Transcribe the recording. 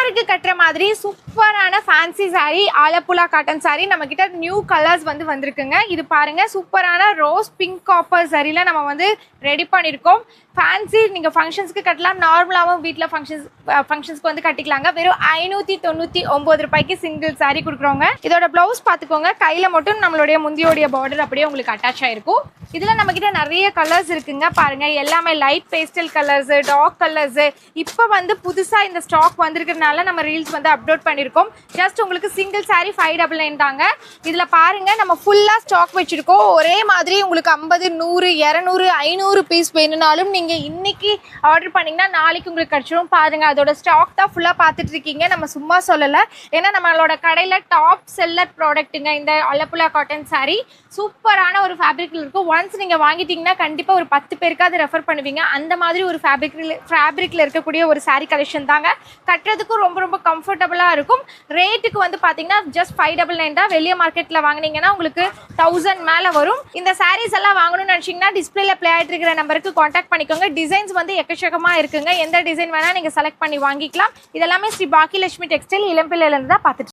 சம்மருக்கு கட்டுற மாதிரி சூப்பரான ஃபேன்சி சாரீ ஆலப்புழா காட்டன் சாரீ நம்ம கிட்ட நியூ கலர்ஸ் வந்திருக்குங்க. இது பாருங்க சூப்பரான ரோஸ் பிங்க் காப்பர் சாரீல நம்ம ரெடி பண்ணியிருக்கோம். ஃபேன்சி நீங்கள் ஃபங்க்ஷன்ஸ்க்கு கட்டலாம், நார்மலாகவும் வீட்டில் ஃபங்க்ஷன்ஸ்க்கு கட்டிக்கலாங்க. வெறும் 599 ரூபாய்க்கு சிங்கிள் சாரீ கொடுக்குறோங்க. இதோட ப்ளவுஸ் பார்த்துக்கோங்க, கையில் மட்டும் நம்மளுடைய முந்தியோடைய பார்டர் அப்படியே உங்களுக்கு அட்டாச் ஆகிருக்கும். இதில் நம்மக்கிட்ட நிறைய கலர்ஸ் இருக்குங்க. பாருங்கள் எல்லாமே light pastel colours, dark colours. இப்போ புதுசாக இந்த ஸ்டாக் வந்திருக்கிறதுனால நம்ம ரீல்ஸ் அப்லோட் பண்ணியிருக்கோம். ஜஸ்ட் உங்களுக்கு சிங்கிள் சாரீ 599 தாங்க. இதில் பாருங்கள் நம்ம ஃபுல்லாக ஸ்டாக் வச்சுருக்கோம். ஒரே மாதிரி உங்களுக்கு 50, 100, 200, 500 பீஸ் வேணும்னாலும் நீங்கள் இன்னைக்கு ஆர்டர் பண்ணிங்கன்னா நாளைக்கு உங்களுக்கு கிடச்சிடும். பாருங்கள் அதோட ஸ்டாக் தான் ஃபுல்லாக பார்த்துட்டு இருக்கீங்க. நம்ம சும்மா சொல்லலை, ஏன்னா நம்மளோட கடையில் டாப் செல்லர் ப்ராடக்ட்டுங்க இந்த ஆலப்புழா காட்டன் சாரீ. சூப்பரான ஒரு ஃபேப்ரிக்கில் இருக்கும். ஒன்ஸ் நீங்கள் வாங்கிட்டீங்கன்னா கண்டிப்பாக ஒரு 10 பேருக்காவது ரெஃபர் பண்ணுவீங்க. அந்த மாதிரி ஒரு ஃபேப்ரிக்கில் இருக்கக்கூடிய ஒரு சாரீ கலெக்ஷன் தாங்க. கட்டுறதுக்கும் ரொம்ப ரொம்ப கம்ஃபர்டபுளாக இருக்கும். ரேட்டுக்கு பார்த்தீங்கன்னா ஜஸ்ட் 599 தான். வெளியே மார்க்கெட்டில் வாங்கினீங்கன்னா உங்களுக்கு 1000 மேலே வரும். இந்த சாரீஸ் எல்லாம் வாங்கணும்னு நினச்சிங்கன்னா டிஸ்பிளேல ப்ளே ஆகிட்டு இருக்கிற நம்பருக்கு காண்டாக்ட் பண்ணிக்கோங்க. டிசைன்ஸ் எக்கச்சக்கமாக இருக்குங்க. எந்த டிசைன் வேணால் நீங்கள் செலக்ட் பண்ணி வாங்கிக்கலாம். இதெல்லாமே ஸ்ரீ பாக்கியலட்சுமி டெக்ஸ்டைல் இளம்பிள்ளையிலேருந்து தான் பார்த்துட்டு